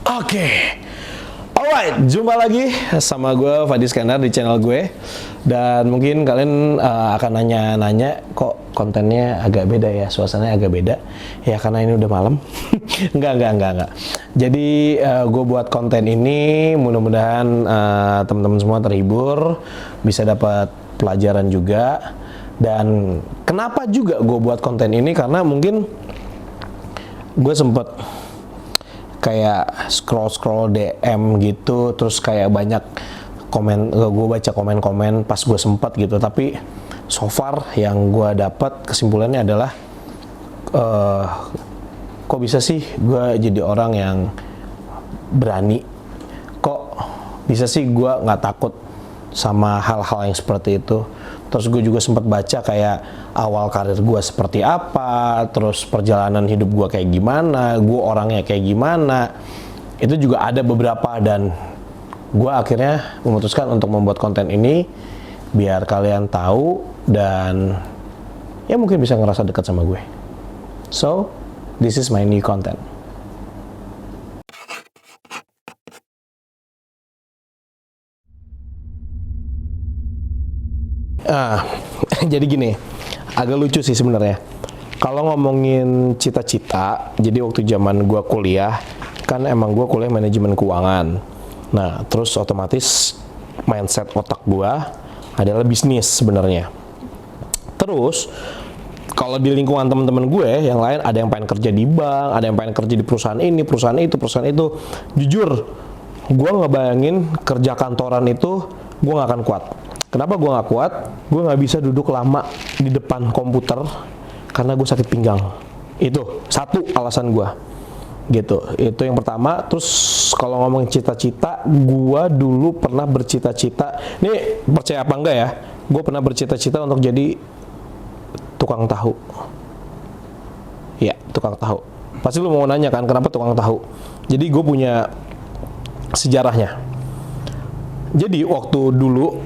Oke, alright, jumpa lagi sama gue Fadi Iskandar di channel gue. Dan mungkin kalian akan nanya-nanya kok kontennya agak beda ya, suasananya agak beda. Ya karena ini udah malam. Enggak. Jadi gue buat konten ini mudah-mudahan teman-teman semua terhibur, bisa dapat pelajaran juga. Dan kenapa juga gue buat konten ini, karena mungkin gue sempet kayak scroll DM gitu, terus kayak banyak komen, gue baca komen-komen pas gue sempat gitu. Tapi so far yang gue dapat kesimpulannya adalah kok bisa sih gue jadi orang yang berani, kok bisa sih gue nggak takut sama hal-hal yang seperti itu. Terus gue juga sempat baca kayak awal karir gue seperti apa, terus perjalanan hidup gue kayak gimana, gue orangnya kayak gimana. Itu juga ada beberapa, dan gue akhirnya memutuskan untuk membuat konten ini biar kalian tahu dan ya mungkin bisa ngerasa dekat sama gue. So, this is my new content. Jadi gini, agak lucu sih sebenarnya. Kalau ngomongin cita-cita, jadi waktu zaman gua kuliah, kan emang gua kuliah manajemen keuangan. Nah, terus otomatis mindset otak gua adalah bisnis sebenarnya. Terus kalau di lingkungan teman-teman gue yang lain, ada yang pengen kerja di bank, ada yang pengen kerja di perusahaan ini, perusahaan itu, perusahaan itu. Jujur, gua ngebayangin kerja kantoran itu gua nggak akan kuat. Kenapa gue nggak kuat? Gue nggak bisa duduk lama di depan komputer karena gue sakit pinggang. Itu satu alasan gue. Gitu. Itu yang pertama. Terus kalau ngomong cita-cita, gue dulu pernah bercita-cita. Ini percaya apa enggak ya? Gue pernah bercita-cita untuk jadi tukang tahu. Iya, tukang tahu. Pasti lu mau nanya kan, kenapa tukang tahu? Jadi gue punya sejarahnya. Jadi waktu dulu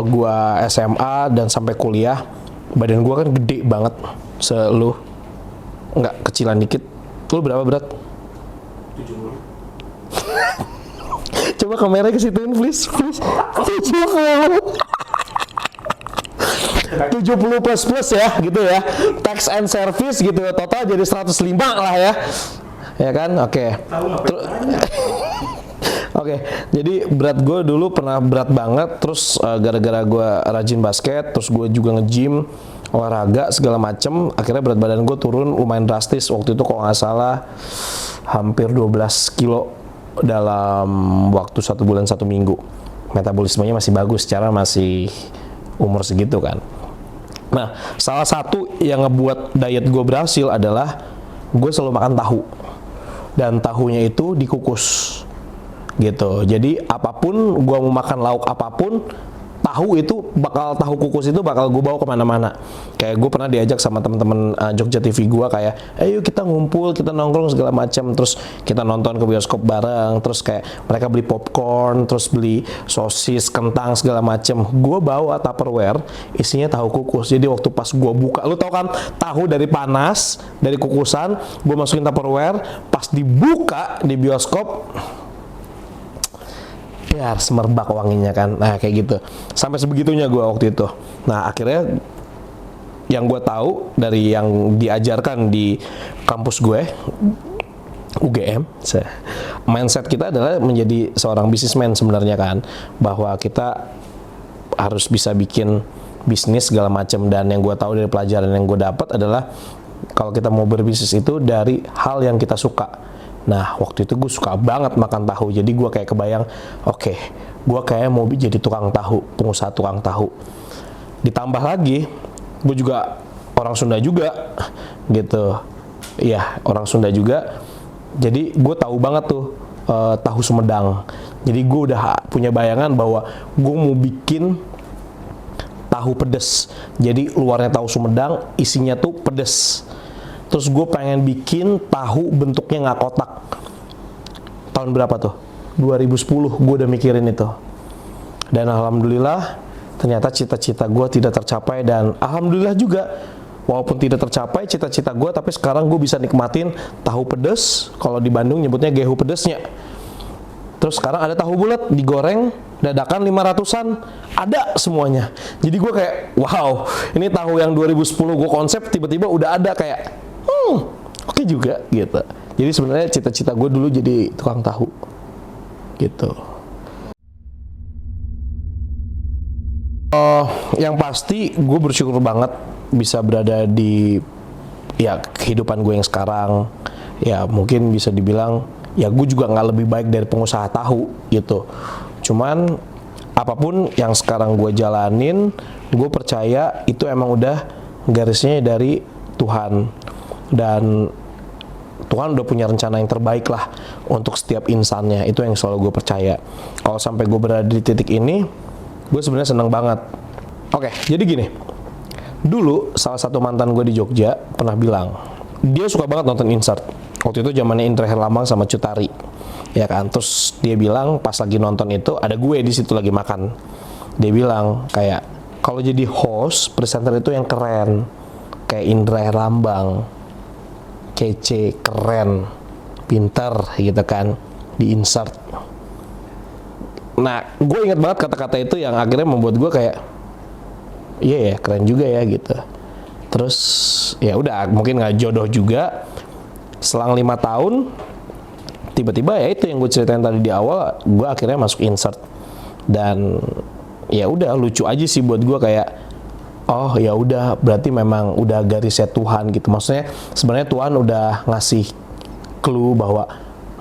gua SMA dan sampai kuliah, badan gua kan gede banget. Lu nggak kecilan dikit. Lu berapa berat? 70. Coba kameranya ke situin please. 70 plus ya gitu ya. Tax and service gitu, total jadi 105 lah ya. Ya kan? Oke. Oke, jadi berat gue dulu pernah berat banget, terus gara-gara gue rajin basket, terus gue juga nge-gym, olahraga segala macem, akhirnya berat badan gue turun lumayan drastis. Waktu itu kalau nggak salah hampir 12 kilo dalam waktu 1 bulan 1 minggu. Metabolismenya masih bagus, secara masih umur segitu kan. Nah, salah satu yang ngebuat diet gue berhasil adalah gue selalu makan tahu, dan tahunya itu dikukus gitu. Jadi apapun gua mau makan lauk apapun, tahu kukus itu bakal gue bawa kemana-mana. Kayak gue pernah diajak sama temen-temen Jogja TV gue kayak, ayo kita ngumpul, kita nongkrong segala macam, terus kita nonton ke bioskop bareng, terus kayak mereka beli popcorn, terus beli sosis, kentang segala macam. Gue bawa Tupperware isinya tahu kukus. Jadi waktu pas gue buka, lu tau kan tahu dari panas, dari kukusan, gue masukin Tupperware, pas dibuka di bioskop, biar semerbak wanginya kan. Nah kayak gitu, sampai sebegitunya gue waktu itu. Nah akhirnya yang gue tahu dari yang diajarkan di kampus gue UGM, mindset kita adalah menjadi seorang businessman sebenarnya kan, bahwa kita harus bisa bikin bisnis segala macam. Dan yang gue tahu dari pelajaran yang gue dapat adalah kalau kita mau berbisnis itu dari hal yang kita suka. Nah, waktu itu gue suka banget makan tahu. Jadi gue kayak kebayang, oke, gue kayak mau jadi tukang tahu, pengusaha tukang tahu. Ditambah lagi, gue juga orang Sunda juga, gitu. Iya, orang Sunda juga. Jadi gue tahu banget tuh tahu Sumedang. Jadi gue udah punya bayangan bahwa gue mau bikin tahu pedes. Jadi luarnya tahu Sumedang, isinya tuh pedes. Terus gue pengen bikin tahu bentuknya nggak kotak. Tahun berapa tuh? 2010 gue udah mikirin itu. Dan alhamdulillah ternyata cita-cita gue tidak tercapai. Dan alhamdulillah juga walaupun tidak tercapai cita-cita gue, tapi sekarang gue bisa nikmatin tahu pedes. Kalau di Bandung nyebutnya gehu pedesnya. Terus sekarang ada tahu bulat digoreng dadakan 500-an, ada semuanya. Jadi gue kayak wow, ini tahu yang 2010 gue konsep tiba-tiba udah ada, kayak oke juga gitu. Jadi sebenarnya cita-cita gue dulu jadi tukang tahu gitu. Yang pasti gue bersyukur banget bisa berada di ya kehidupan gue yang sekarang. Ya mungkin bisa dibilang ya gue juga nggak lebih baik dari pengusaha tahu gitu. Cuman apapun yang sekarang gue jalanin, gue percaya itu emang udah garisnya dari Tuhan, dan Tuhan udah punya rencana yang terbaik lah untuk setiap insannya. Itu yang selalu gue percaya. Kalau sampai gue berada di titik ini, gue sebenarnya seneng banget. Oke, jadi gini, dulu salah satu mantan gue di Jogja pernah bilang dia suka banget nonton insert. Waktu itu zamannya Indra Herlambang sama Cut Tari, ya kan. Terus dia bilang pas lagi nonton itu ada gue di situ lagi makan. Dia bilang kayak kalau jadi host presenter itu yang keren, kayak Indra Herlambang, kece, keren, pinter gitu kan, di insert. Nah, gue ingat banget kata-kata itu yang akhirnya membuat gue kayak iya ya, keren juga ya gitu. Terus ya udah, mungkin nggak jodoh juga. Selang 5 tahun tiba-tiba ya itu yang gue ceritain tadi di awal, gue akhirnya masuk insert. Dan ya udah lucu aja sih buat gue, kayak oh ya udah, berarti memang udah garisnya Tuhan gitu. Maksudnya sebenarnya Tuhan udah ngasih clue bahwa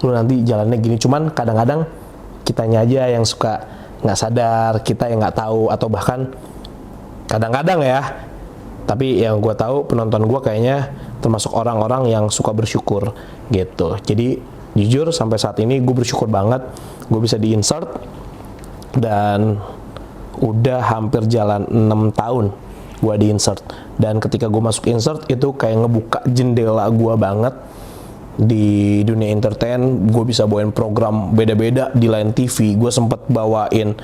lu nanti jalannya gini. Cuman kadang-kadang kitanya aja yang suka nggak sadar, kita yang nggak tahu, atau bahkan kadang-kadang ya. Tapi yang gue tahu penonton gue kayaknya termasuk orang-orang yang suka bersyukur gitu. Jadi jujur sampai saat ini gue bersyukur banget gue bisa di insert, dan udah hampir jalan 6 tahun gue di insert. Dan ketika gue masuk insert itu kayak ngebuka jendela gue banget di dunia entertain. Gue bisa bawain program beda-beda di Line TV. Gue sempet bawain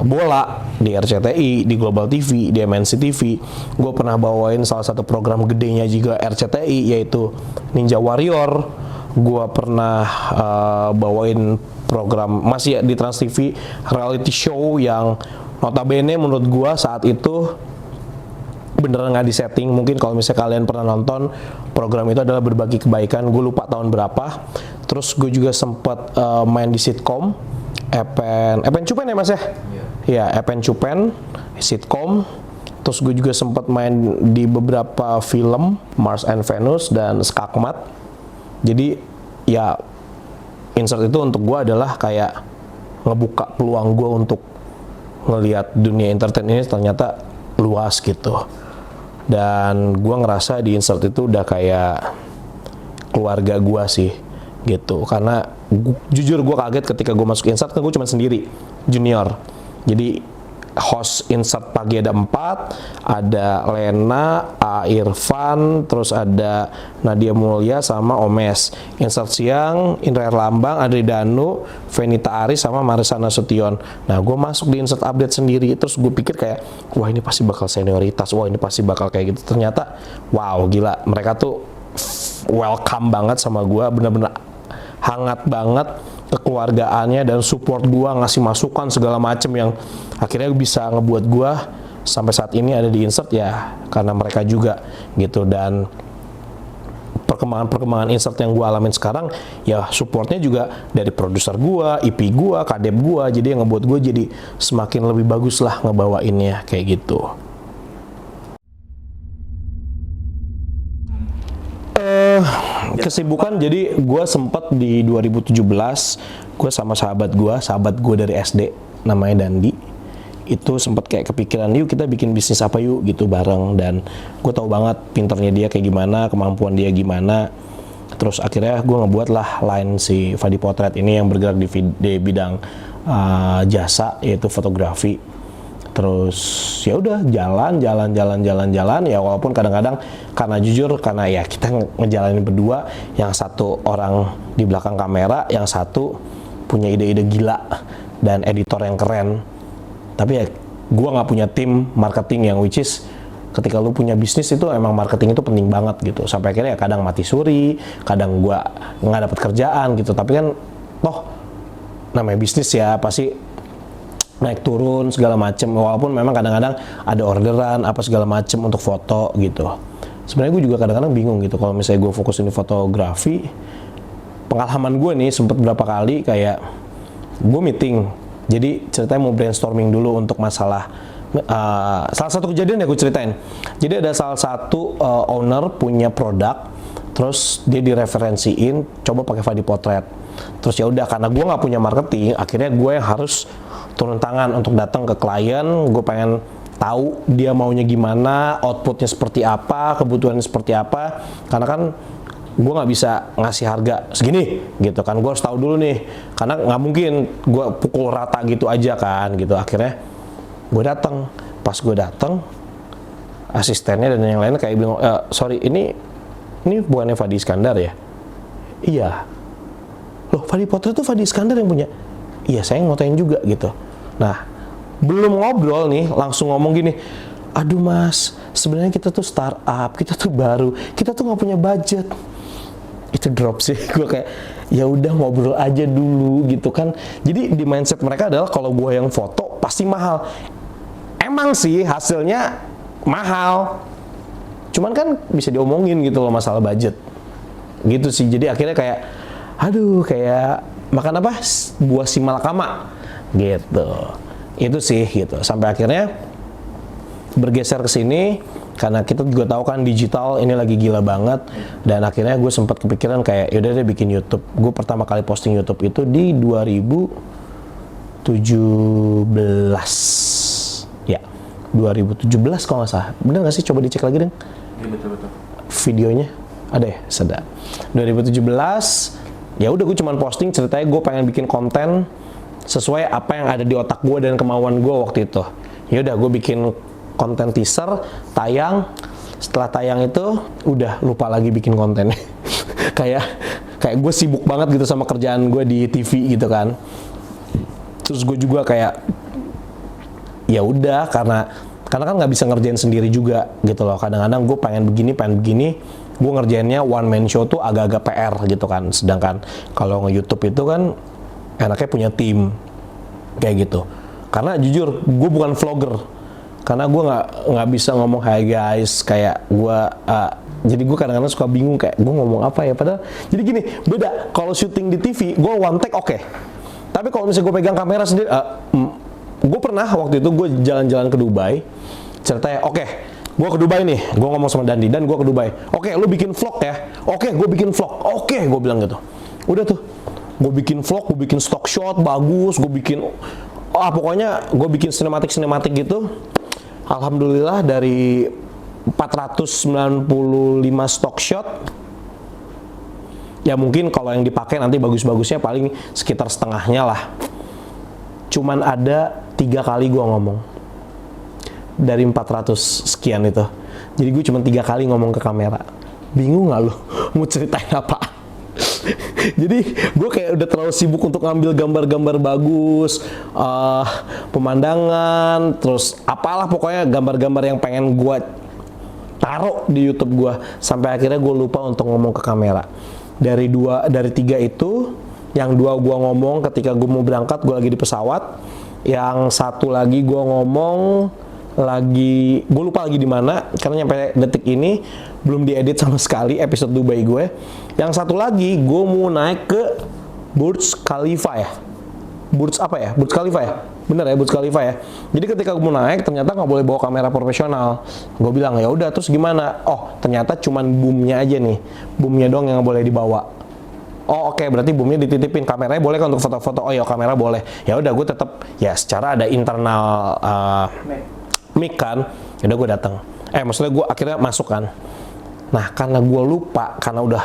bola di RCTI, di Global TV, di MNC TV. Gue pernah bawain salah satu program gedenya juga RCTI, yaitu Ninja Warrior. Gue pernah bawain program masih di Trans TV, reality show yang notabene menurut gue saat itu beneran nggak disetting. Mungkin kalau misalnya kalian pernah nonton program itu, adalah Berbagi Kebaikan. Gue lupa tahun berapa. Terus gue juga sempat main di sitkom Epen Cupen ya mas ya? Iya, Epen Cupen sitkom. Terus gue juga sempat main di beberapa film, Mars and Venus dan Skakmat. Jadi ya insert itu untuk gue adalah kayak ngebuka peluang gue untuk ngelihat dunia entertain ini ternyata luas gitu. Dan gue ngerasa di insert itu udah kayak keluarga gue sih gitu. Karena jujur gue kaget ketika gue masuk insert, kan gue cuma sendiri, junior. Jadi host insert pagi ada 4, ada Lena, A. Irfan, terus ada Nadia Mulya sama Omes. Insert siang Indra Herlambang, Adri Danu, Venita Aris sama Marissa Nasution. Nah gue masuk di insert update sendiri. Terus gue pikir kayak wah ini pasti bakal senioritas, wah ini pasti bakal kayak gitu. Ternyata wow gila, mereka tuh welcome banget sama gue, bener-bener hangat banget kekeluargaannya, dan support gua, ngasih masukan segala macem yang akhirnya bisa ngebuat gua sampai saat ini ada di insert ya karena mereka juga gitu. Dan perkembangan insert yang gua alamin sekarang ya supportnya juga dari produser gua, IP gua, kadep gua, jadi yang ngebuat gua jadi semakin lebih bagus lah ngebawainnya kayak gitu. Kesibukan, jadi gue sempat di 2017 gue sama sahabat gue dari SD namanya Dandi, itu sempat kayak kepikiran yuk kita bikin bisnis apa yuk gitu bareng. Dan gue tahu banget pinternya dia kayak gimana, kemampuan dia gimana. Terus akhirnya gue ngebuat lah line si Fadi Potret ini yang bergerak di bidang jasa, yaitu fotografi. Terus ya udah jalan ya, walaupun kadang-kadang karena jujur karena ya kita ngejalanin berdua, yang satu orang di belakang kamera, yang satu punya ide-ide gila dan editor yang keren. Tapi ya gua nggak punya tim marketing yang which is ketika lu punya bisnis itu emang marketing itu penting banget gitu. Sampai akhirnya ya kadang mati suri, kadang gua nggak dapat kerjaan gitu. Tapi kan toh namanya bisnis ya pasti naik turun segala macem, walaupun memang kadang-kadang ada orderan apa segala macem untuk foto gitu. Sebenarnya gue juga kadang-kadang bingung gitu kalau misalnya gue fokus ini fotografi. Pengalaman gue nih sempet berapa kali kayak gue meeting, jadi ceritanya mau brainstorming dulu untuk masalah salah satu kejadian ya gue ceritain. Jadi ada salah satu owner punya produk, terus dia direferensiin coba pakai Fadi Potret. Terus ya udah, karena gue nggak punya marketing, akhirnya gue yang harus turun tangan untuk datang ke klien. Gue pengen tahu dia maunya gimana, outputnya seperti apa, kebutuhannya seperti apa. Karena kan gue nggak bisa ngasih harga segini gitu kan, gue harus tahu dulu nih, karena nggak mungkin gue pukul rata gitu aja kan gitu. Akhirnya gue datang, pas gue datang asistennya dan yang lain kayak bilang, sorry ini bukannya Fadi Iskandar ya? Iya. Loh, Fadi Potret tuh Fadi Iskandar yang punya? Iya, saya ngotain juga gitu. Nah, belum ngobrol nih, langsung ngomong gini, aduh mas, sebenarnya kita tuh startup, kita tuh baru, kita tuh nggak punya budget. Itu drop sih, gue kayak, ya udah ngobrol aja dulu gitu kan. Jadi di mindset mereka adalah kalau gue yang foto pasti mahal. Emang sih hasilnya mahal, cuman kan bisa diomongin gitu loh masalah budget. Gitu sih, jadi akhirnya kayak, aduh kayak makan apa? Buah si malakama gitu. Itu sih gitu. Sampai akhirnya bergeser ke sini karena kita juga tahu kan digital ini lagi gila banget, dan akhirnya gue sempat kepikiran kayak yaudah deh bikin YouTube. Gue pertama kali posting YouTube itu di 2017. Ya, 2017 kalau nggak salah. Bener nggak sih? Coba dicek lagi deh. Iya betul. Videonya ada ya, sedap. 2017 ya udah gue cuman posting ceritanya gue pengen bikin konten sesuai apa yang ada di otak gue dan kemauan gue waktu itu. Ya udah gue bikin konten teaser, tayang. Setelah tayang itu udah lupa lagi bikin kontennya. kayak gue sibuk banget gitu sama kerjaan gue di TV gitu kan. Terus gue juga kayak ya udah, karena kan nggak bisa ngerjain sendiri juga gitu loh. Kadang-kadang gue pengen begini, gue ngerjainnya one man show tuh agak-agak PR gitu kan. Sedangkan kalau nge-YouTube itu kan enaknya punya tim kayak gitu. Karena jujur gue bukan vlogger, karena gue nggak bisa ngomong hai guys kayak gue. Jadi gue kadang-kadang suka bingung kayak gue ngomong apa ya. Padahal jadi gini, beda kalau syuting di TV gue one take oke. Tapi kalau misalnya gue pegang kamera sendiri, gue pernah waktu itu gue jalan-jalan ke Dubai. Ceritanya oke, gue ke Dubai nih, gue ngomong sama Dandi dan gue ke Dubai. Oke, lu bikin vlog ya? Oke, gue bikin vlog. Oke, gue bilang gitu. Udah tuh, gue bikin vlog, gue bikin stock shot bagus, gue bikin pokoknya gue bikin sinematik gitu. Alhamdulillah dari 495 stock shot, ya mungkin kalau yang dipakai nanti bagus-bagusnya paling sekitar setengahnya lah. Cuman ada 3 kali gue ngomong dari 400 sekian itu. Jadi gue cuma 3 kali ngomong ke kamera. Bingung gak lu mau ceritain apa? Jadi gue kayak udah terlalu sibuk untuk ngambil gambar-gambar bagus, pemandangan, terus apalah pokoknya gambar-gambar yang pengen gue taruh di YouTube gue, sampai akhirnya gue lupa untuk ngomong ke kamera. Dari 3 itu, yang 2 gue ngomong ketika gue mau berangkat, gue lagi di pesawat. Yang 1 lagi gue ngomong lagi, gue lupa lagi di mana karena nyampe detik ini belum diedit sama sekali episode Dubai gue. Yang 1 lagi gue mau naik ke Burj Khalifa ya. Burj Khalifa ya? Bener ya, Burj Khalifa ya. Jadi ketika gue mau naik ternyata nggak boleh bawa kamera profesional. Gue bilang ya udah, terus gimana? Oh ternyata cuman boomnya aja nih, boomnya doang yang boleh dibawa. Oh oke, berarti boomnya dititipin, kameranya boleh kan untuk foto-foto? Oh ya kamera boleh. Ya udah gue tetap ya secara ada internal mic kan. Ya udah gue datang. Maksudnya gue akhirnya masuk kan. Nah karena gue lupa, karena udah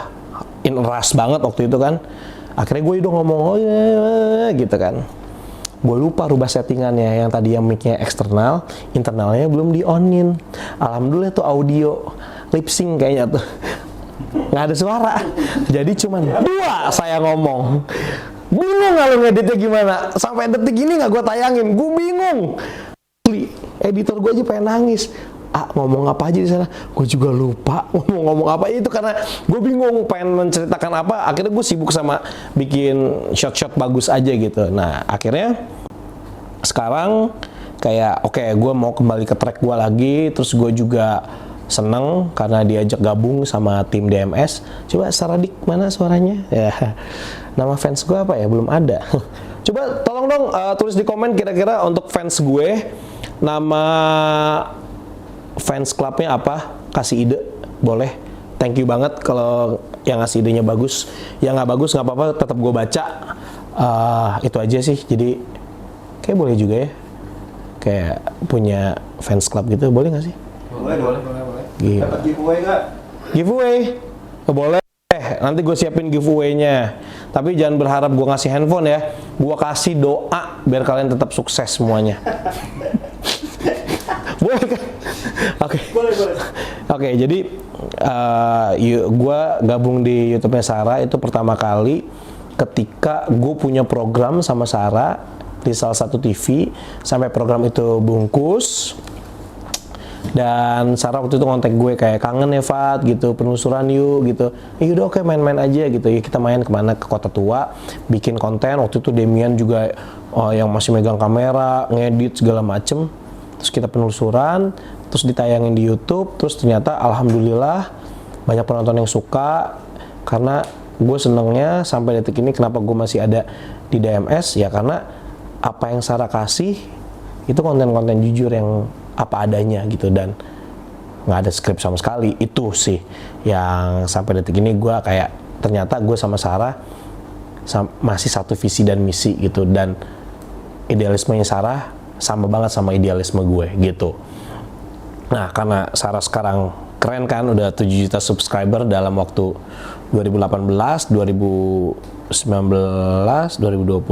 in rush banget waktu itu kan. Akhirnya gue udah ngomong oh ya gitu kan. Gue lupa rubah settingannya, yang tadi yang mic-nya eksternal, internalnya belum di-on-in. Alhamdulillah tuh audio lip sync kayaknya tuh. Nggak ada suara. Jadi cuman 2 saya ngomong. Bingung nggak lo ngeditnya gimana? Sampai detik ini nggak gue tayangin. Gue bingung. Editor gue aja pengen nangis. ngomong apa aja di sana, gue juga lupa ngomong apa itu karena gue bingung pengen menceritakan apa. Akhirnya gue sibuk sama bikin shot-shot bagus aja gitu. Nah akhirnya sekarang kayak oke, gue mau kembali ke track gue lagi. Terus gue juga seneng karena diajak gabung sama tim DMS. Coba Saradik mana suaranya ya. Nama fans gue apa ya, belum ada. Coba tolong dong tulis di komen kira-kira untuk fans gue nama fans clubnya apa, kasih ide boleh. Thank you banget kalau yang ngasih idenya bagus. Yang nggak bagus nggak apa-apa, tetap gue baca. Itu aja sih. Jadi kayak boleh juga ya, kayak punya fans club gitu, boleh nggak sih? Boleh. Gila. Dapat giveaway nggak? Giveaway? Boleh. Nanti gue siapin giveaway-nya. Tapi jangan berharap gue ngasih handphone ya. Gue kasih doa biar kalian tetap sukses semuanya. Boleh kan? Oke. Boleh. Oke, jadi gue gabung di YouTube-nya Sarah itu pertama kali ketika gue punya program sama Sarah di salah satu TV, sampai program itu bungkus. Dan Sarah waktu itu ngontek gue kayak kangen ya Fat gitu, penelusuran yuk gitu. Udah oke, main-main aja gitu. Ya kita main kemana, ke Kota Tua, bikin konten. Waktu itu Demian juga yang masih megang kamera, ngedit segala macem. Terus kita penelusuran, terus ditayangin di YouTube. Terus ternyata alhamdulillah banyak penonton yang suka. Karena gue senengnya sampai detik ini kenapa gue masih ada di DMS ya karena apa yang Sarah kasih itu konten-konten jujur yang apa adanya gitu, dan nggak ada skrip sama sekali. Itu sih yang sampai detik ini gue kayak ternyata gue sama Sarah masih satu visi dan misi gitu, dan idealismenya Sarah sama banget sama idealisme gue gitu. Nah karena Sarah sekarang keren kan, udah 7 juta subscriber dalam waktu 2018, 2019, 2020,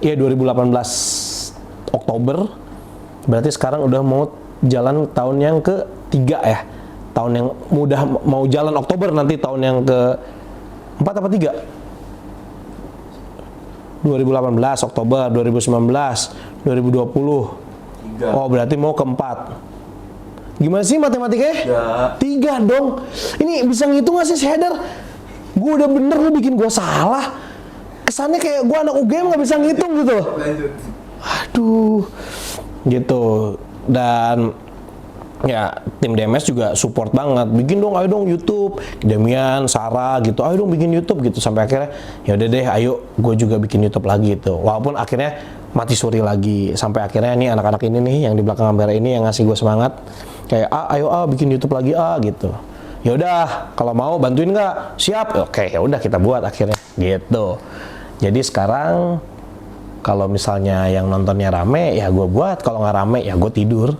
2018 Oktober. Berarti sekarang udah mau jalan tahun yang ke-3 ya. Tahun yang mudah mau jalan Oktober, nanti tahun yang ke-4 apa 3? 2018 Oktober, 2019, 2020. 3. Oh, berarti mau ke-4. Gimana sih matematikanya? 3 dong. Ini bisa ngitung gak sih Heather? Gue udah bener, lu bikin gue salah. Kesannya kayak gue anak UGM gak bisa ngitung gitu. Lanjut. Aduh, gitu. Dan ya tim DMS juga support banget, bikin dong, ayo dong YouTube. Demian, Sarah gitu, ayo dong bikin YouTube gitu. Sampai akhirnya ya udah deh, ayo gue juga bikin YouTube lagi gitu. Walaupun akhirnya mati suri lagi. Sampai akhirnya nih anak-anak ini nih yang di belakang kamera ini yang ngasih gue semangat, kayak ayo bikin YouTube lagi gitu. Ya udah, kalau mau bantuin nggak? Siap. Oke, ya udah kita buat akhirnya gitu. Jadi sekarang kalau misalnya yang nontonnya rame, ya gue buat. Kalau nggak rame, ya gue tidur.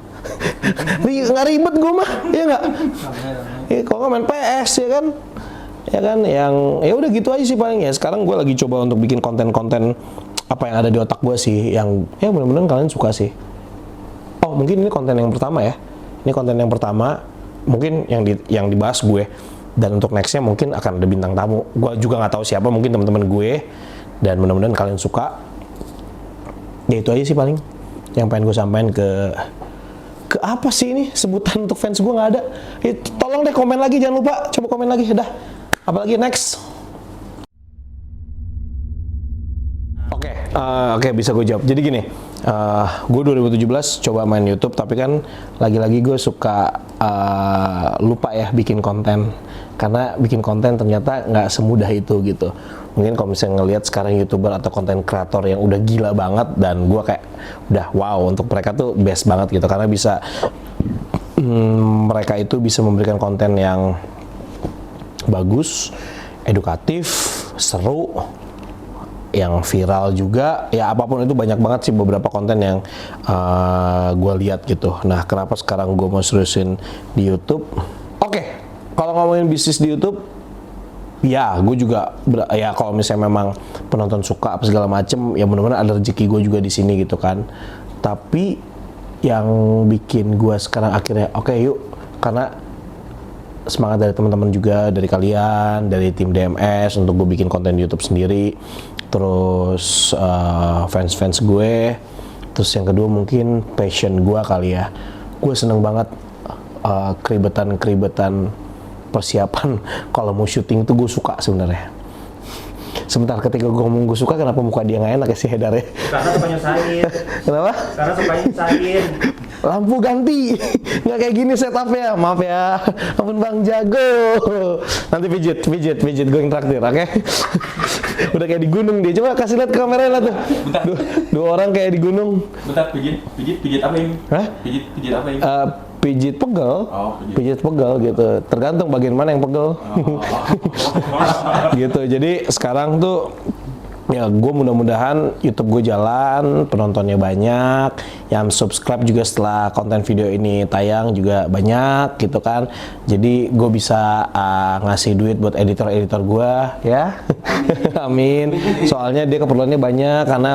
Nggak ribet gue mah, ya nggak? Ya, kalau nggak main PS ya kan? Ya kan, yang ya udah gitu aja sih paling ya. Sekarang gue lagi coba untuk bikin konten-konten apa yang ada di otak gue sih, yang ya mudah-mudahan kalian suka sih. Oh mungkin ini konten yang pertama ya. Ini konten yang pertama, mungkin yang dibahas gue. Dan untuk nextnya mungkin akan ada bintang tamu. Gue juga nggak tahu siapa, mungkin teman-teman gue. Dan mudah-mudahan kalian suka. Ya itu aja sih paling yang pengen gue sampaikan ke apa sih ini sebutan untuk fans gue nggak ada. Ya, tolong deh komen lagi, jangan lupa coba komen lagi. Udah, apalagi next. Oke, bisa gue jawab. Jadi gini, gue 2017 coba main YouTube, tapi kan lagi-lagi gue suka lupa ya bikin konten. Karena bikin konten ternyata nggak semudah itu gitu. Mungkin kalau misalnya ngelihat sekarang YouTuber atau konten kreator yang udah gila banget, dan gue kayak udah wow, untuk mereka tuh best banget gitu. Karena bisa mereka itu bisa memberikan konten yang bagus, edukatif, seru, yang viral juga, ya apapun itu banyak banget sih beberapa konten yang gue lihat gitu. Nah kenapa sekarang gue mau seriusin di YouTube? Oke, kalau ngomongin bisnis di YouTube, ya gue juga ya kalau misalnya memang penonton suka apa segala macem, ya benar-benar ada rezeki gue juga di sini gitu kan. Tapi yang bikin gue sekarang akhirnya oke, yuk, karena semangat dari teman-teman juga, dari kalian, dari tim DMS untuk gue bikin konten YouTube sendiri. Terus fans-fans gue, terus yang kedua mungkin passion gue kali ya. gue seneng banget keribetan persiapan kalau mau syuting tuh gue suka sebenarnya. Sebentar ketika gue ngomong gue suka, kenapa muka dia nggak enak ya si Hedar ya? Karena suka nyusahin. Kenapa? Karena suka nyusahin. Lampu ganti, nggak kayak gini setupnya, maaf ya, ampun Bang Jago. Nanti pijit, gue yang traktir, oke? Udah kayak di gunung dia, coba kasih lihat kameranya lah tuh. Dua orang kayak di gunung. Bentar, pijit apa ini? Hah? Pijit apa ini? Pijit pegel, Oh, pijit pegel gitu, tergantung bagian mana yang pegel. Gitu, jadi sekarang tuh ya gue mudah-mudahan YouTube gue jalan, penontonnya banyak, yang subscribe juga setelah konten video ini tayang juga banyak gitu kan. Jadi gue bisa ngasih duit buat editor-editor gue ya. Amin. Soalnya dia keperluannya banyak karena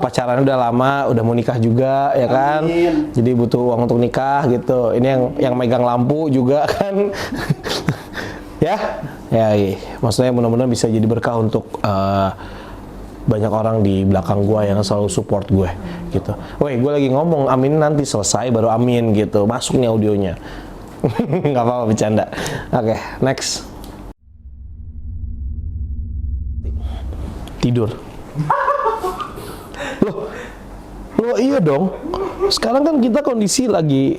pacarannya udah lama, udah mau nikah juga ya kan. Amin. Jadi butuh uang untuk nikah gitu. Ini yang megang lampu juga kan. Ya, iya. Maksudnya mudah-mudahan bisa jadi berkah untuk banyak orang di belakang gue yang selalu support gue gitu. Woi, gue lagi ngomong amin nanti selesai baru amin gitu. Masuk nih audionya. Nggak apa-apa bercanda. Oke, next. Tidur. Loh iya dong. Sekarang kan kita kondisi lagi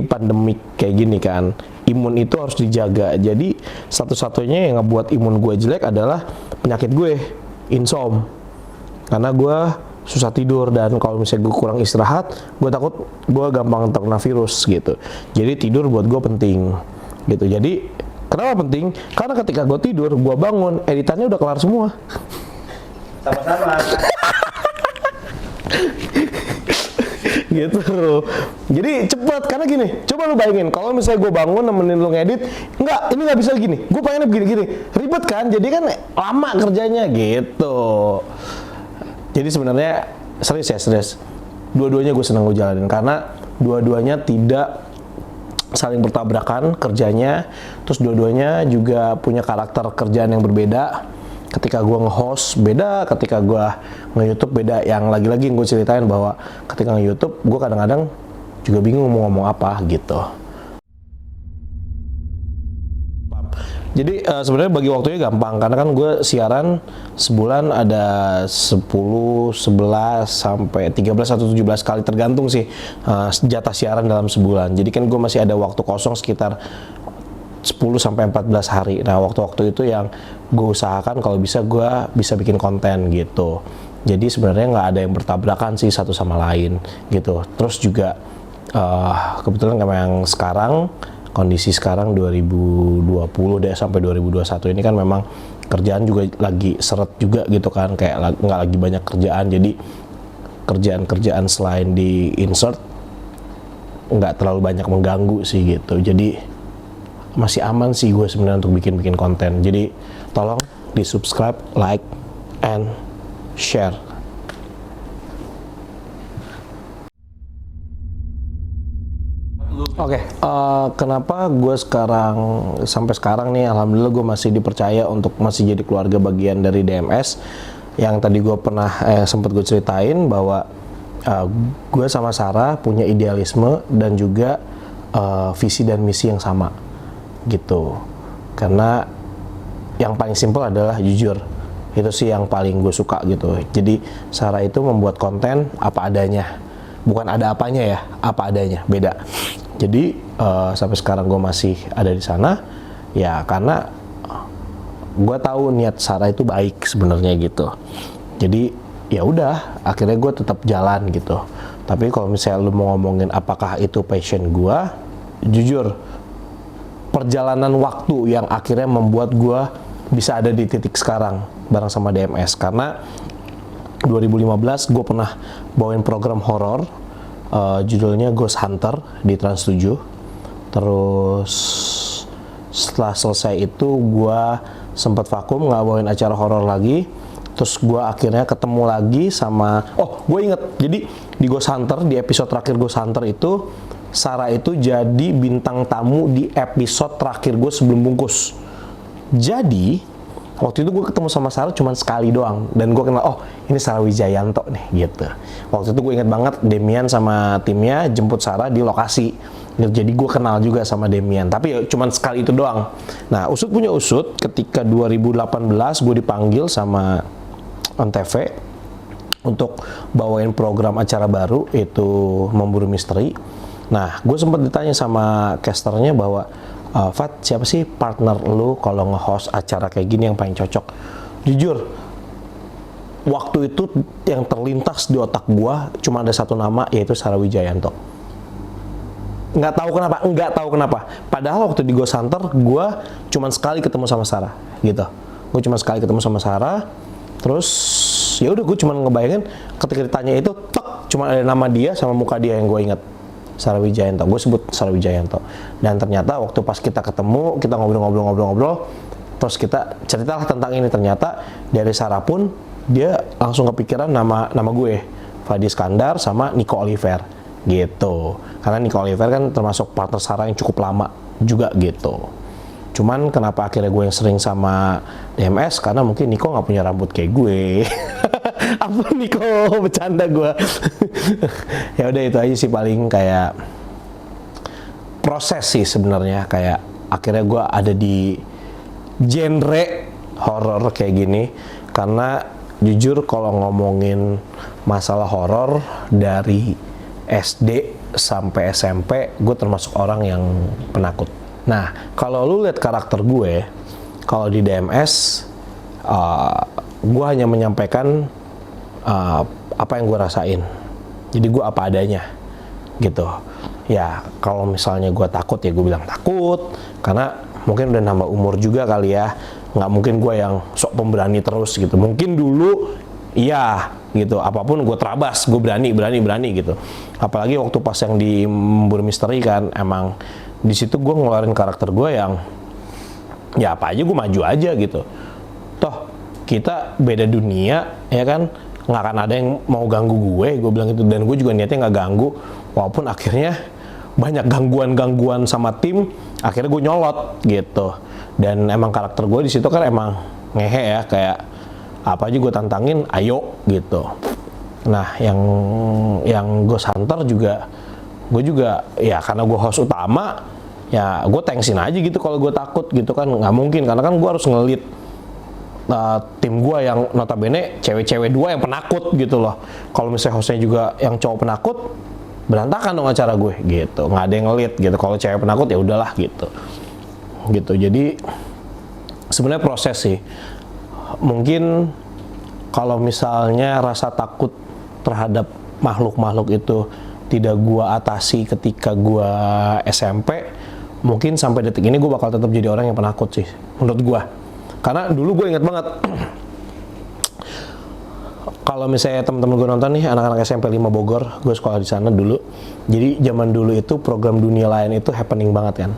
pandemik kayak gini kan. Imun itu harus dijaga. Jadi satu-satunya yang ngebuat imun gue jelek adalah penyakit gue, insom. Karena gue susah tidur dan kalau misalnya gue kurang istirahat, gue takut gue gampang terkena virus gitu. Jadi tidur buat gue penting gitu. Jadi kenapa penting? Karena ketika gue tidur, gue bangun, editannya udah kelar semua. Sama-sama. Gitu. Jadi cepet, karena gini, coba lu bayangin kalau misalnya gue bangun nemenin lu ngedit, ini nggak bisa gini, gue pengennya begini-gini, ribet kan, jadi kan lama kerjanya gitu. Jadi sebenarnya serius, dua-duanya gue senang gue jalanin karena dua-duanya tidak saling bertabrakan kerjanya, terus dua-duanya juga punya karakter kerjaan yang berbeda. Ketika gue nge-host beda, ketika gue nge-YouTube beda. Yang lagi-lagi gue ceritain bahwa ketika nge-YouTube gue kadang-kadang juga bingung mau ngomong apa gitu. Jadi sebenarnya bagi waktunya gampang karena kan gue siaran sebulan ada 10, 11 sampai 13 atau 17 kali tergantung sih jatah siaran dalam sebulan. Jadi kan gue masih ada waktu kosong sekitar 10 sampai 14 hari. Nah, waktu-waktu itu yang gue usahakan kalau bisa gue bisa bikin konten gitu. Jadi sebenarnya nggak ada yang bertabrakan sih satu sama lain gitu. Terus juga kebetulan memang sekarang kondisi sekarang 2020 deh sampai 2021 ini kan memang kerjaan juga lagi seret juga gitu kan, kayak nggak lagi banyak kerjaan, jadi kerjaan-kerjaan selain di insert nggak terlalu banyak mengganggu sih gitu. Jadi masih aman sih gue sebenarnya untuk bikin konten. Jadi tolong di subscribe, like, and share. Oke, kenapa gue sampai sekarang nih, alhamdulillah gue masih dipercaya untuk masih jadi keluarga bagian dari DMS. Yang tadi gue pernah sempat gue ceritain bahwa gue sama Sarah punya idealisme dan juga visi dan misi yang sama gitu. Karena yang paling simpel adalah jujur. Itu sih yang paling gue suka gitu. Jadi Sarah itu membuat konten apa adanya, bukan ada apanya ya, apa adanya, beda. Jadi sampai sekarang gue masih ada di sana ya karena gue tahu niat Sarah itu baik sebenarnya gitu. Jadi ya udah, akhirnya gue tetap jalan gitu. Tapi kalau misalnya lu mau ngomongin apakah itu passion gue, jujur perjalanan waktu yang akhirnya membuat gue bisa ada di titik sekarang bareng sama DMS. Karena 2015 gue pernah bawain program horor, judulnya Ghost Hunter di Trans 7. Terus setelah selesai itu gue sempat vakum, nggak bawain acara horor lagi. Terus gue akhirnya ketemu lagi sama, gue inget, jadi di Ghost Hunter, di episode terakhir Ghost Hunter itu Sarah itu jadi bintang tamu di episode terakhir gue sebelum bungkus. Jadi Waktu itu gue ketemu sama Sarah cuma sekali doang, dan gue kenal, oh ini Sarah Wijayanto nih gitu. Waktu itu gue inget banget Demian sama timnya jemput Sarah di lokasi, jadi gue kenal juga sama Demian, tapi ya cuma sekali itu doang. Nah usut punya usut, ketika 2018 gue dipanggil sama Antv untuk bawain program acara baru, itu Memburu Misteri. Nah gue sempat ditanya sama casternya bahwa Fat, siapa sih partner lu kalau nge-host acara kayak gini yang paling cocok? Jujur, waktu itu yang terlintas di otak gua cuma ada satu nama, yaitu Sarah Wijayanto. Nggak tahu kenapa. Padahal waktu di Ghost Hunter, gua cuma sekali ketemu sama Sarah, gitu. Gue cuma sekali ketemu sama Sarah, terus ya udah gue cuma ngebayangin ketika ditanya itu, cuma ada nama dia sama muka dia yang gue ingat. Sarah Wijayanto, gue sebut Sarah Wijayanto. Dan ternyata waktu pas kita ketemu, kita ngobrol-ngobrol, terus kita ceritalah tentang ini. Ternyata dari Sarah pun dia langsung kepikiran nama gue, Fadi Iskandar sama Nico Oliver gitu. Karena Nico Oliver kan termasuk partner Sarah yang cukup lama juga gitu. Cuman kenapa akhirnya gue yang sering sama DMS, karena mungkin Nico nggak punya rambut kayak gue. Apa Nico, bercanda gue. Ya udah itu aja sih, paling kayak proses sih sebenarnya, kayak akhirnya gue ada di genre horor kayak gini. Karena jujur kalau ngomongin masalah horor dari SD sampai SMP, gue termasuk orang yang penakut. Nah kalau lu lihat karakter gue, kalau di DMS gue hanya menyampaikan apa yang gue rasain. Jadi gue apa adanya gitu. Ya kalau misalnya gue takut, ya gue bilang takut, karena mungkin udah nambah umur juga kali ya. Nggak mungkin gue yang sok pemberani terus gitu. Mungkin dulu iya gitu, apapun gue terabas, gue berani gitu. Apalagi waktu pas yang di Memburu Misteri kan, emang di situ gue ngeluarin karakter gue yang ya apa aja gue maju aja gitu. Toh kita beda dunia ya kan, nggak akan ada yang mau ganggu gue bilang gitu. Dan gue juga niatnya nggak ganggu, walaupun akhirnya banyak gangguan sama tim, akhirnya gue nyolot gitu. Dan emang karakter gue di situ kan emang ngehe ya, kayak apa aja gue tantangin, ayo gitu. Nah yang Ghost Hunter juga, gue juga ya karena gue host utama, ya gue thanksin aja gitu kalau gue takut gitu kan. Nggak mungkin, karena kan gue harus ngelit tim gue yang notabene cewek-cewek dua yang penakut gitu loh. Kalau misalnya hostnya juga yang cowok penakut, berantakan dong acara gue gitu. Nggak ada yang ngelit gitu. Kalau cewek penakut ya udahlah gitu. Jadi sebenarnya proses sih. Mungkin kalau misalnya rasa takut terhadap makhluk-makhluk itu tidak gue atasi ketika gue SMP, mungkin sampai detik ini gue bakal tetap jadi orang yang penakut sih menurut gue. Karena dulu gue inget banget, kalau misalnya teman-teman gue nonton nih, anak-anak SMP 5 Bogor, gue sekolah di sana dulu. Jadi zaman dulu itu program Dunia Lain itu happening banget kan,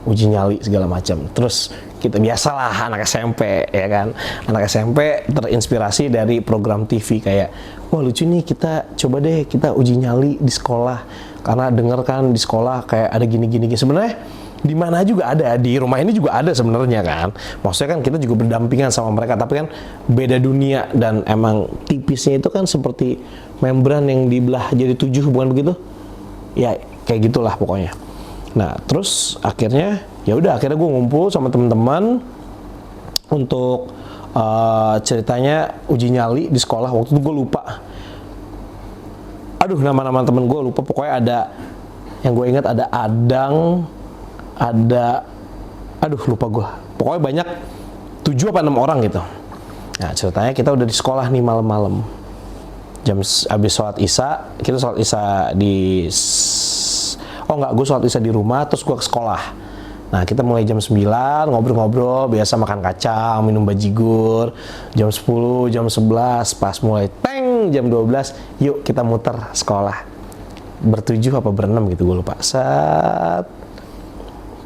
uji nyali segala macam. Terus kita biasalah anak SMP ya kan, anak SMP terinspirasi dari program TV kayak, wah lucu nih, kita coba deh kita uji nyali di sekolah. Karena denger kan di sekolah kayak ada gini-gini. Sebenarnya di mana juga ada, di rumah ini juga ada sebenarnya kan. Maksudnya kan kita juga berdampingan sama mereka, tapi kan beda dunia. Dan emang tipisnya itu kan seperti membran yang dibelah jadi 7, bukan begitu? Ya kayak gitulah pokoknya. Nah terus akhirnya ya udah, akhirnya gue ngumpul sama teman-teman untuk ceritanya uji nyali di sekolah. Waktu itu gue lupa, aduh nama-nama temen gue lupa. Pokoknya ada, yang gue ingat ada Adang, ada, aduh lupa gue, pokoknya banyak, 7 apa 6 orang gitu. Nah ceritanya kita udah di sekolah nih malam-malam, jam abis sholat isya, kita sholat isya di, gue sholat isya di rumah, terus gue ke sekolah. Nah kita mulai jam 9, ngobrol-ngobrol, biasa makan kacang, minum bajigur, jam 10, jam 11, pas mulai jam 12, yuk kita muter sekolah, ber-7 apa ber-6 gitu, gue lupa.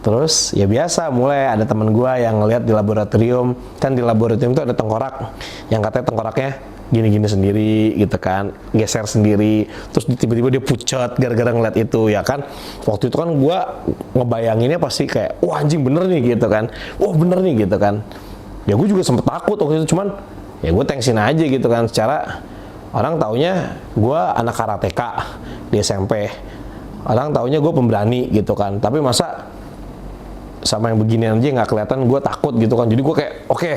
Terus ya biasa, mulai ada teman gue yang ngeliat di laboratorium, kan di laboratorium itu ada tengkorak, yang katanya tengkoraknya gini-gini sendiri gitu kan, geser sendiri, terus tiba-tiba dia pucat gara-gara ngeliat itu ya kan. Waktu itu kan gue ngebayanginnya pasti kayak, wah anjing bener nih gitu kan, wah bener nih gitu kan. Ya gue juga sempet takut waktu itu, cuman ya gue tensin aja gitu kan. Secara orang taunya gue anak karateka di SMP, orang taunya gue pemberani gitu kan. Tapi masa sama yang beginian aja nggak kelihatan gue takut gitu kan. Jadi gue kayak oke,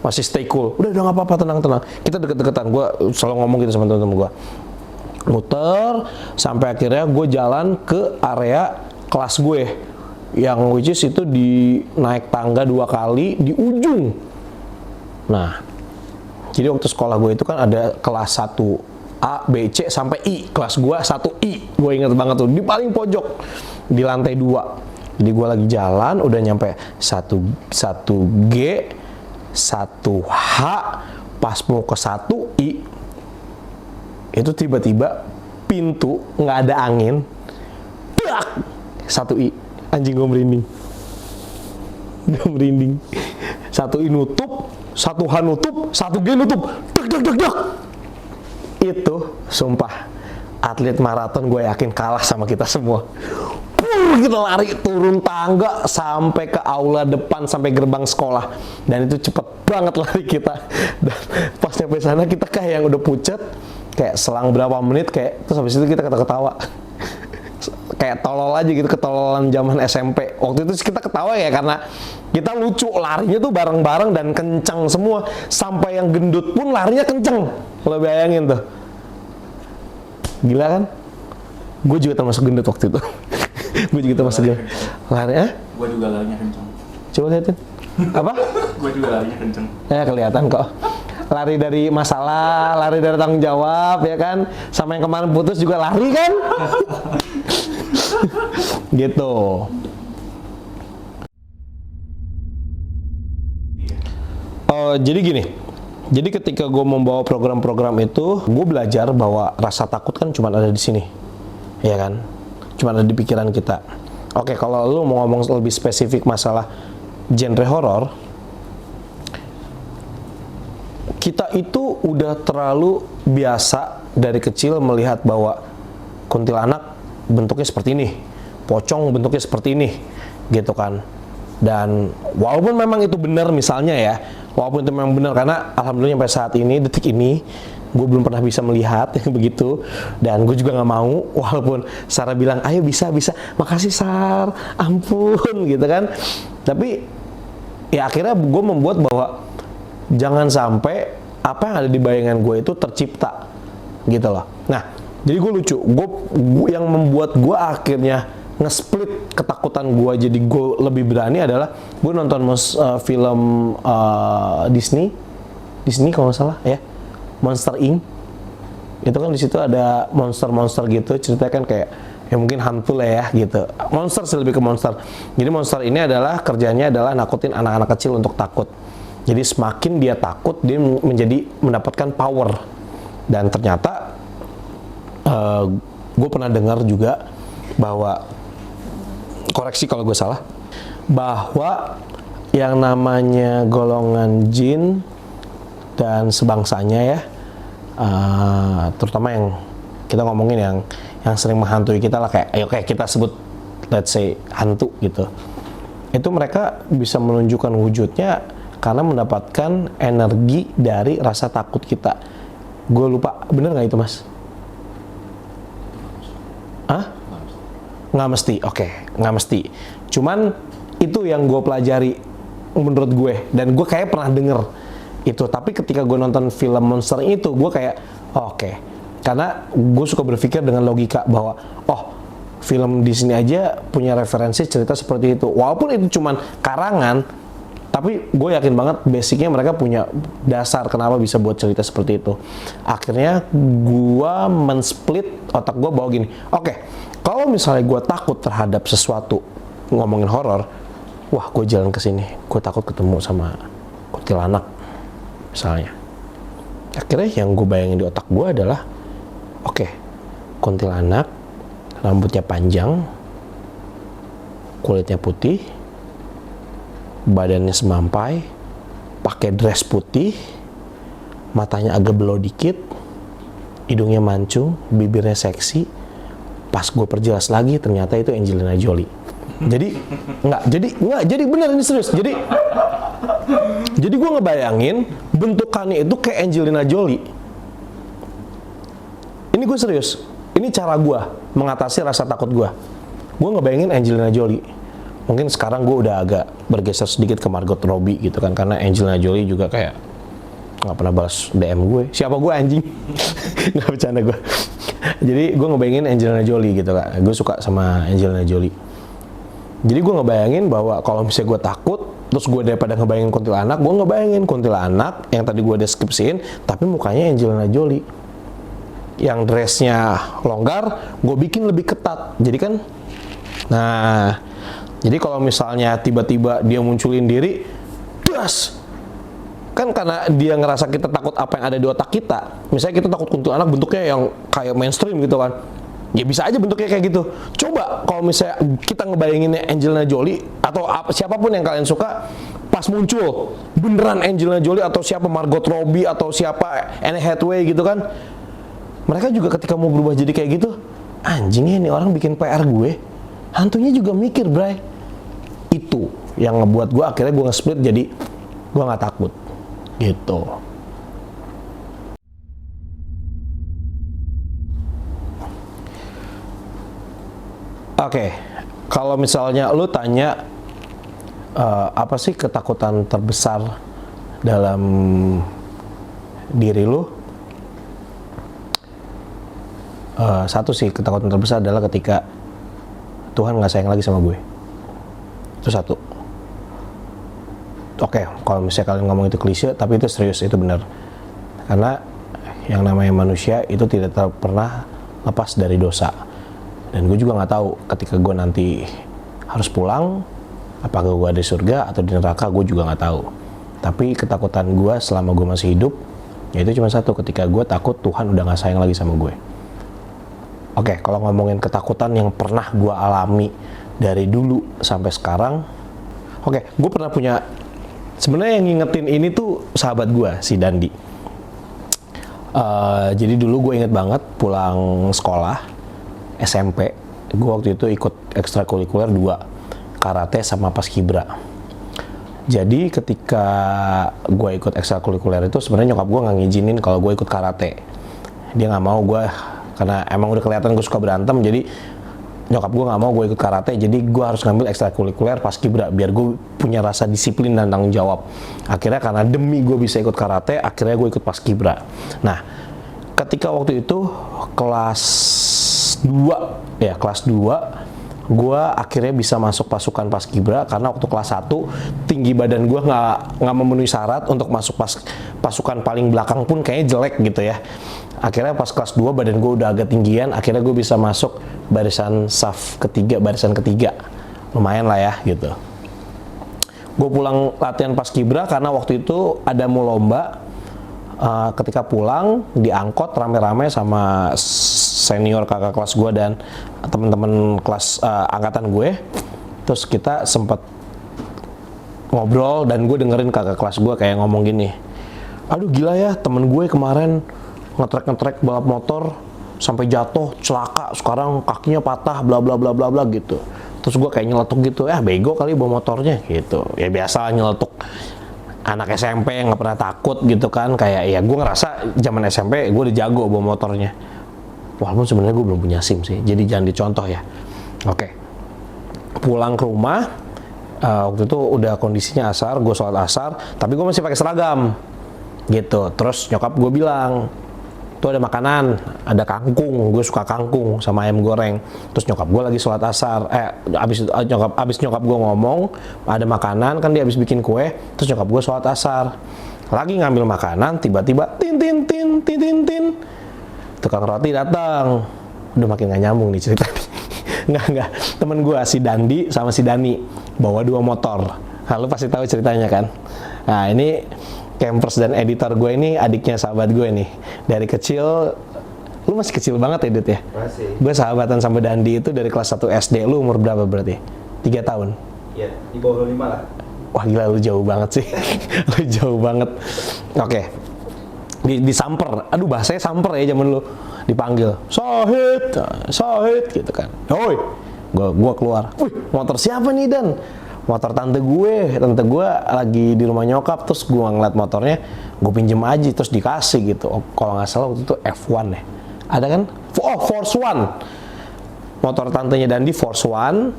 masih stay cool. Udah nggak apa-apa, tenang. Kita deket-deketan. Gue selalu ngomong gitu sama temen-temen gue. Muter sampai akhirnya gue jalan ke area kelas gue, yang which is itu di naik tangga 2 kali di ujung. Nah, jadi waktu sekolah gue itu kan ada kelas 1A, B, C sampai I. Kelas gue 1I. Gue inget banget tuh di paling pojok di lantai 2. Jadi gue lagi jalan udah nyampe 1G, 1H, pas mau ke 1I itu tiba-tiba pintu nggak ada angin, plak, 1I, anjing gue merinding. 1I nutup, 1H nutup, 1G nutup, dak. Itu sumpah atlet maraton gue yakin kalah sama kita semua. Kita lari turun tangga sampai ke aula depan, sampai gerbang sekolah, dan itu cepet banget lari kita. Dan pas nyampe sana kita kayak yang udah pucet, kayak selang berapa menit kayak, terus habis itu kita ketawa kayak tolol aja gitu, ketololan zaman SMP. Waktu itu kita ketawa ya karena kita lucu, larinya tuh bareng-bareng dan kencang semua, sampai yang gendut pun larinya kencang. Lo bayangin tuh, gila kan? Gue juga termasuk gendut waktu itu. Gue juga termasuk gendut. Larinya? Gue juga larinya kenceng. Coba liatin. Apa? Gue juga larinya kenceng. Ya kelihatan kok. Lari dari masalah, lari dari tanggung jawab, ya kan? Sama yang kemarin putus juga lari kan? Gitu. Jadi gini. Jadi ketika gue membawa program-program itu, gue belajar bahwa rasa takut kan cuma ada di sini, ya kan? Cuma ada di pikiran kita. Oke, kalau lu mau ngomong lebih spesifik masalah genre horor, kita itu udah terlalu biasa dari kecil melihat bahwa kuntilanak bentuknya seperti ini, pocong bentuknya seperti ini, gitu kan. Dan walaupun memang itu benar misalnya ya, walaupun itu memang benar, karena alhamdulillah sampai saat ini, detik ini, gue belum pernah bisa melihat yang begitu, dan gue juga nggak mau, walaupun Sarah bilang ayo bisa, makasih Sar, ampun gitu kan. Tapi ya akhirnya gue membuat bahwa jangan sampai apa yang ada di bayangan gue itu tercipta gitu loh. Nah, jadi gue lucu, yang membuat gue akhirnya nge-split ketakutan gue jadi gue lebih berani adalah gue nonton film Disney kalau nggak salah ya, Monster Inc. Itu kan di situ ada monster gitu, ceritanya kan kayak ya mungkin hantu lah ya gitu. Monster sih, lebih ke monster. Jadi monster ini adalah kerjanya adalah nakutin anak-anak kecil untuk takut. Jadi semakin dia takut, dia mendapatkan power. Dan ternyata gue pernah dengar juga bahwa, koreksi kalau gue salah, bahwa yang namanya golongan jin dan sebangsanya ya, terutama yang kita ngomongin yang sering menghantui kita lah, kayak kita sebut let's say hantu gitu, itu mereka bisa menunjukkan wujudnya karena mendapatkan energi dari rasa takut kita. Gue lupa, bener nggak itu mas? Nggak mesti, oke, nggak mesti. Cuman itu yang gue pelajari menurut gue, dan gue kayak pernah denger itu. Tapi ketika gue nonton film Monster itu, gue kayak oke. Karena gue suka berpikir dengan logika bahwa film Disney aja punya referensi cerita seperti itu. Walaupun itu cuman karangan, tapi gue yakin banget basicnya mereka punya dasar kenapa bisa buat cerita seperti itu. Akhirnya gue men-split otak gue bahwa gini, oke, kalau misalnya gue takut terhadap sesuatu, ngomongin horor, wah gue jalan ke sini, gue takut ketemu sama kuntilanak misalnya. Akhirnya yang gue bayangin di otak gue adalah, oke, kuntilanak, rambutnya panjang, kulitnya putih, badannya semampai, pakai dress putih, matanya agak belau dikit, hidungnya mancung, bibirnya seksi. Pas gue perjelas lagi, ternyata itu Angelina Jolie. Jadi bener ini serius. Jadi Jadi gue ngebayangin bentukannya itu kayak Angelina Jolie. Ini gue serius. Ini cara gue mengatasi rasa takut gue. Gue ngebayangin Angelina Jolie. Mungkin sekarang gue udah agak bergeser sedikit ke Margot Robbie gitu kan, karena Angelina Jolie juga kayak nggak pernah balas DM gue. Siapa gue anjing? Nggak bercanda gue. Jadi gue ngebayangin Angelina Jolie gitu kan. Gue suka sama Angelina Jolie. Jadi gue ngebayangin bahwa kalau misalnya gue takut, terus gue daripada ngebayangin kuntilanak, gue ngebayangin kuntilanak yang tadi gue deskripsiin, tapi mukanya Angelina Jolie. Yang dressnya longgar, gue bikin lebih ketat. Jadi kan, nah, jadi kalau misalnya tiba-tiba dia munculin diri, das! Kan karena dia ngerasa kita takut apa yang ada di otak kita. Misalnya kita takut kuntilanak bentuknya yang kayak mainstream gitu kan. Ya bisa aja bentuknya kayak gitu. Coba kalau misalnya kita ngebayanginnya Angelina Jolie atau siapapun yang kalian suka, pas muncul beneran Angelina Jolie atau siapa Margot Robbie atau siapa Anne Hathaway gitu kan, mereka juga ketika mau berubah jadi kayak gitu, anjingnya ini orang bikin PR gue. Hantunya juga mikir, bray. Itu yang ngebuat gue akhirnya gue nge-split jadi gue nggak takut gitu. Oke, kalau misalnya lu tanya apa sih ketakutan terbesar dalam diri lu? Satu sih ketakutan terbesar adalah ketika Tuhan nggak sayang lagi sama gue. Itu satu. Oke, kalau misalnya kalian ngomong itu klise, tapi itu serius, itu benar. Karena yang namanya manusia itu tidak pernah lepas dari dosa. Dan gue juga nggak tahu ketika gue nanti harus pulang, apakah gue ada di surga atau di neraka, gue juga nggak tahu. Tapi ketakutan gue selama gue masih hidup, yaitu cuma satu, ketika gue takut Tuhan udah nggak sayang lagi sama gue. Oke, kalau ngomongin ketakutan yang pernah gue alami dari dulu sampai sekarang, oke, gue pernah punya, sebenarnya yang ngingetin ini tuh sahabat gue, si Dandi. Jadi dulu gue inget banget pulang sekolah, SMP, gue waktu itu ikut ekstrakurikuler 2, karate sama paskibra. Jadi ketika gue ikut ekstrakurikuler itu sebenarnya nyokap gue nggak ngizinin kalau gue ikut karate. Dia nggak mau gue, karena emang udah kelihatan gue suka berantem, jadi nyokap gue nggak mau gue ikut karate, jadi gue harus ngambil ekstrakurikuler paskibra biar gue punya rasa disiplin dan tanggung jawab. Akhirnya karena demi gue bisa ikut karate, akhirnya gue ikut paskibra. Nah, ketika waktu itu kelas 2, gue akhirnya bisa masuk pasukan paskibra karena waktu kelas 1 tinggi badan gue nggak memenuhi syarat untuk masuk pasukan paling belakang pun kayaknya jelek gitu ya. Akhirnya pas kelas 2 badan gue udah agak tinggian, akhirnya gue bisa masuk barisan barisan ketiga. Lumayan lah ya gitu. Gue pulang latihan paskibra karena waktu itu ada mau lomba. Ketika pulang diangkot rame-rame sama senior kakak kelas gue dan teman-teman kelas angkatan gue, terus kita sempat ngobrol dan gue dengerin kakak kelas gue kayak ngomong gini, aduh gila ya temen gue kemarin ngetrek balap motor sampai jatuh celaka, sekarang kakinya patah bla bla bla bla bla gitu. Terus gue kayak nyeletuk gitu, bego kali bawa motornya gitu. Ya biasa nyeletuk anak SMP yang nggak pernah takut gitu kan, kayak ya gue ngerasa zaman SMP gue udah jago bawa motornya, walaupun sebenarnya gue belum punya SIM sih, jadi jangan dicontoh ya. Oke. Pulang ke rumah, waktu itu udah kondisinya asar, gue sholat asar, tapi gue masih pakai seragam gitu. Terus nyokap gue bilang, tuh ada makanan, ada kangkung, gue suka kangkung sama ayam goreng. Terus nyokap gue lagi sholat asar, abis nyokap gue ngomong ada makanan, kan dia abis bikin kue, terus nyokap gue sholat asar, lagi ngambil makanan, tiba-tiba tin tukang roti datang. Udah makin gak nyambung nih cerita nggak, temen gue si Dandi sama si Dani bawa 2 motor. Lu pasti tahu ceritanya kan. Nah ini campers dan editor gue ini adiknya sahabat gue nih. Dari kecil, lu masih kecil banget ya Dit ya? Masih. Gue sahabatan sama Dandi itu dari kelas 1 SD. Lu umur berapa berarti? 3 tahun? Iya, di bawah 25 lah. Wah gila, lu jauh banget sih. Lu jauh banget. Oke. Disamper. Aduh bahasanya samper ya zaman lu. Dipanggil, Sohid gitu kan. Hoi. Gue keluar. Wih, motor siapa nih Dan? motor tante gue lagi di rumah nyokap, terus gue ngeliat motornya, gue pinjem aja, terus dikasih gitu. Kalau nggak salah waktu itu F1 ya, ada kan? Force One, motor tantenya Dandi Force One,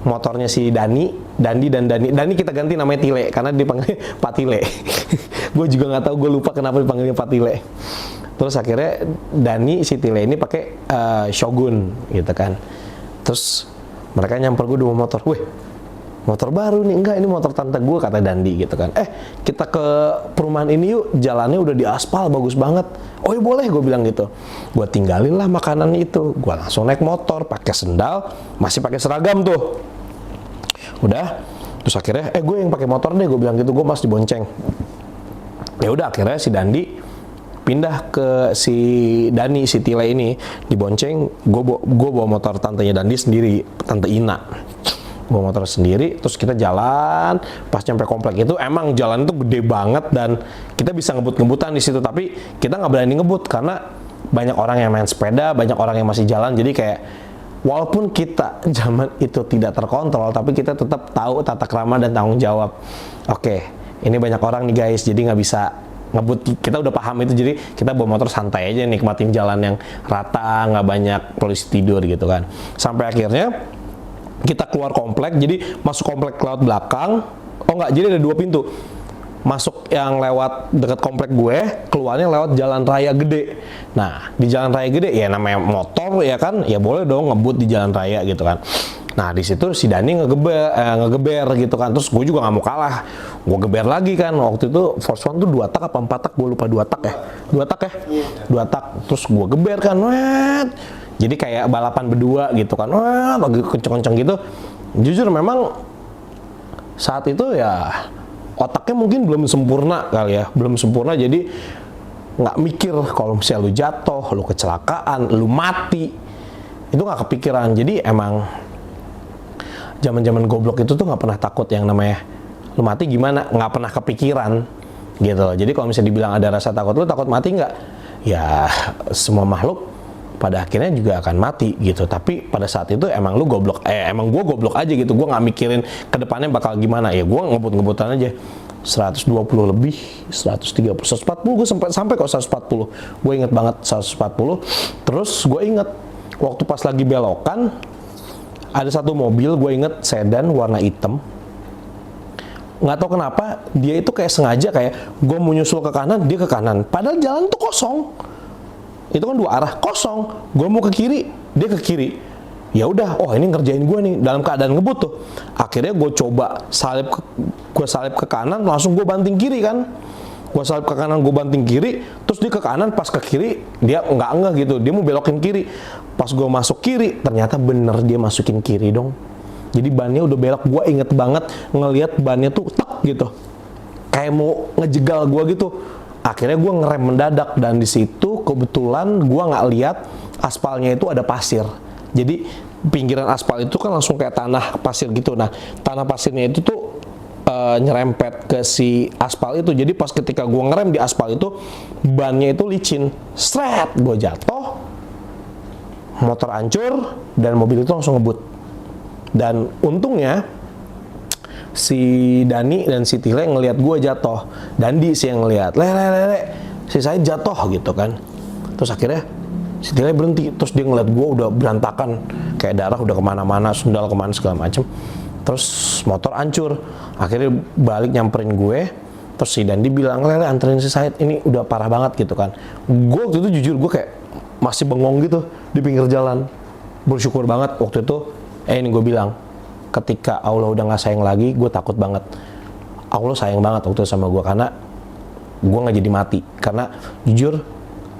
motornya si Dani kita ganti namanya Tile karena dipanggil Pak Tile. Gue juga nggak tahu, gue lupa kenapa dipanggilnya Pak Tile. Terus akhirnya Dani si Tile ini pakai Shogun gitu kan. Terus mereka nyamper gue dua motor, weh motor baru nih, enggak ini motor tante gue kata Dandi gitu kan. Kita ke perumahan ini yuk, jalannya udah diaspal bagus banget. Oh iya boleh, gue bilang gitu. Gue tinggalin lah makanan itu, gue langsung naik motor pakai sendal, masih pakai seragam tuh. Udah, terus akhirnya gue yang pakai motor deh, gue bilang gitu, gue masih dibonceng. Ya udah akhirnya si Dandi pindah ke si Dani, si Tile ini dibonceng. Gue bawa motor tantenya Dandi sendiri, tante Ina. Bawa motor sendiri, terus kita jalan. Pas nyampe komplek itu emang jalan itu gede banget dan kita bisa ngebut-ngebutan di situ, tapi kita nggak berani ngebut karena banyak orang yang main sepeda, banyak orang yang masih jalan. Jadi kayak walaupun kita zaman itu tidak terkontrol, tapi kita tetap tahu tata krama dan tanggung jawab. Oke, ini banyak orang nih guys, jadi nggak bisa ngebut. Kita udah paham itu, jadi kita bawa motor santai aja, nikmatin jalan yang rata, nggak banyak polisi tidur gitu kan. Sampai akhirnya kita keluar komplek, jadi masuk komplek lewat belakang. Oh enggak, jadi ada dua pintu. Masuk yang lewat dekat komplek gue, keluarnya lewat jalan raya gede. Nah, di jalan raya gede ya namanya motor ya kan, ya boleh dong ngebut di jalan raya gitu kan. Nah, di situ si Dani ngegeber gitu kan. Terus gue juga nggak mau kalah. Gue geber lagi kan. Waktu itu Force One tuh 2 tak apa 4 tak, gue lupa 2 tak ya. 2 tak ya? 2 tak. Terus gue geber kan. Jadi kayak balapan berdua gitu kan, wah lagi kenceng-kenceng gitu. Jujur memang saat itu ya otaknya mungkin belum sempurna kali ya, belum sempurna, jadi nggak mikir kalau misalnya lu jatuh, lu kecelakaan, lu mati, itu nggak kepikiran. Jadi emang zaman-zaman goblok itu tuh nggak pernah takut yang namanya lu mati gimana, nggak pernah kepikiran gitu. Jadi kalau misalnya dibilang ada rasa takut, lu takut mati nggak? Ya semua makhluk pada akhirnya juga akan mati gitu. Tapi pada saat itu emang lu goblok, emang gue goblok aja gitu. Gue nggak mikirin ke depannya bakal gimana. Ya gue ngebut-ngebutan aja. 120 lebih, 130, 140, gue sampai kok 140. Gue inget banget 140. Terus gue inget waktu pas lagi belokan ada satu mobil, gue inget sedan warna hitam. Nggak tahu kenapa dia itu kayak sengaja, kayak gue mau nyusul ke kanan, dia ke kanan. Padahal jalan tuh kosong. Itu kan 2 arah kosong. Gue mau ke kiri, dia ke kiri. Ya udah, oh ini ngerjain gue nih dalam keadaan ngebut tuh. Akhirnya gue coba salip ke kanan, langsung gue banting kiri kan. Gue salip ke kanan, gue banting kiri, terus dia ke kanan, pas ke kiri dia nggak ngeh gitu, dia mau belokin kiri. Pas gue masuk kiri, ternyata bener dia masukin kiri dong. Jadi bannya udah belok. Gue inget banget ngelihat bannya tuh tek gitu, kayak mau ngejegal gue gitu. Akhirnya gue ngerem mendadak, dan di situ kebetulan gue nggak lihat aspalnya itu ada pasir. Jadi pinggiran aspal itu kan langsung kayak tanah pasir gitu. Nah, tanah pasirnya itu tuh nyerempet ke si aspal itu. Jadi pas ketika gue ngerem di aspal itu, bannya itu licin. Sret, gue jatuh, motor hancur, dan mobil itu langsung ngebut. Dan untungnya si Dani dan si Tile ngelihat gue jatuh. Dandi sih yang ngelihat, le, si saya jatuh gitu kan. Terus akhirnya si Tile berhenti, terus dia ngeliat gue udah berantakan, kayak darah udah kemana-mana, sendal kemana segala macem. Terus motor hancur. Akhirnya balik nyamperin gue. Terus si Dandi bilang, le anterin si Said, ini udah parah banget gitu kan. Gue waktu itu jujur gue kayak masih bengong gitu di pinggir jalan. Bersyukur banget waktu itu. Ini gue bilang, ketika Allah udah gak sayang lagi, gue takut banget. Allah sayang banget waktu itu sama gue, karena gue gak jadi mati. Karena jujur,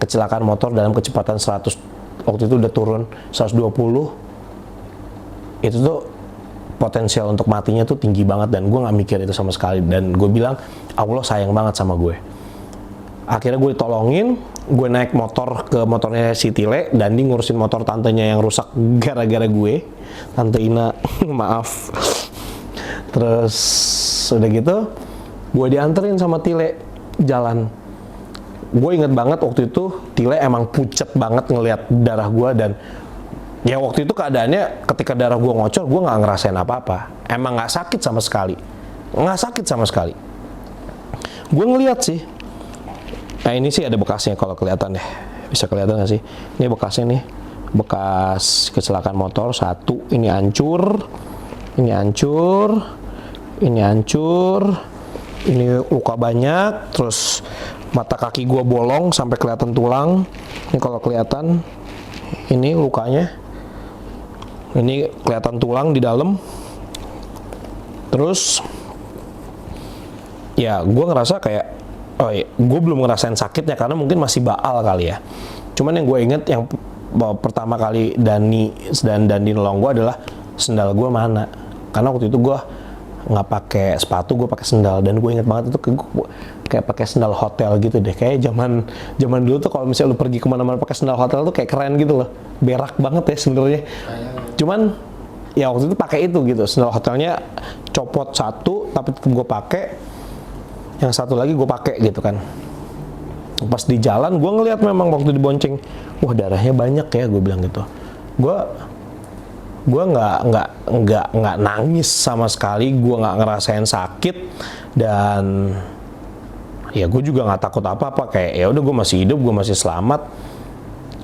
kecelakaan motor dalam kecepatan 100, waktu itu udah turun 120, itu tuh potensial untuk matinya tuh tinggi banget, dan gue gak mikir itu sama sekali. Dan gue bilang, Allah sayang banget sama gue. Akhirnya gue ditolongin, gue naik motor ke motornya si Tile, dan dia ngurusin motor tantenya yang rusak gara-gara gue, Tante Ina, maaf. Terus udah gitu, gue dianterin sama Tile jalan. Gue inget banget waktu itu Tile emang pucet banget ngelihat darah gue, dan Ya waktu itu keadaannya ketika darah gue ngocor, gue nggak ngerasain apa-apa. Emang nggak sakit sama sekali. Nggak sakit sama sekali. Gue ngeliat sih. Nah ini sih ada bekasnya kalau kelihatan deh. Bisa kelihatan nggak sih? Ini bekasnya nih. Bekas kecelakaan motor. Satu, ini hancur. Ini hancur. Ini hancur. Ini luka banyak. Terus mata kaki gue bolong sampai kelihatan tulang. Ini kalau kelihatan. Ini lukanya. Ini kelihatan tulang di dalam. Terus ya gue ngerasa kayak gue belum ngerasain sakitnya karena mungkin masih baal kali ya. Cuman yang gue inget yang pertama kali Dani nolong gue adalah sendal gue mana. Karena waktu itu gue nggak pakai sepatu, gue pakai sendal, dan gue inget banget itu kayak pakai sendal hotel gitu deh. Kayak zaman dulu tuh kalau misalnya lu pergi kemana-mana pakai sendal hotel tuh kayak keren gitu loh. Berak banget ya sebenarnya. Cuman ya waktu itu pakai itu gitu. Sendal hotelnya copot satu, tapi gue pakai. Yang satu lagi gue pakai gitu kan. Pas di jalan gue ngeliat memang waktu dibonceng, wah darahnya banyak ya, gue bilang gitu. Gue nggak nangis sama sekali, gue nggak ngerasain sakit, dan ya gue juga nggak takut apa-apa, kayak ya udah gue masih hidup, gue masih selamat.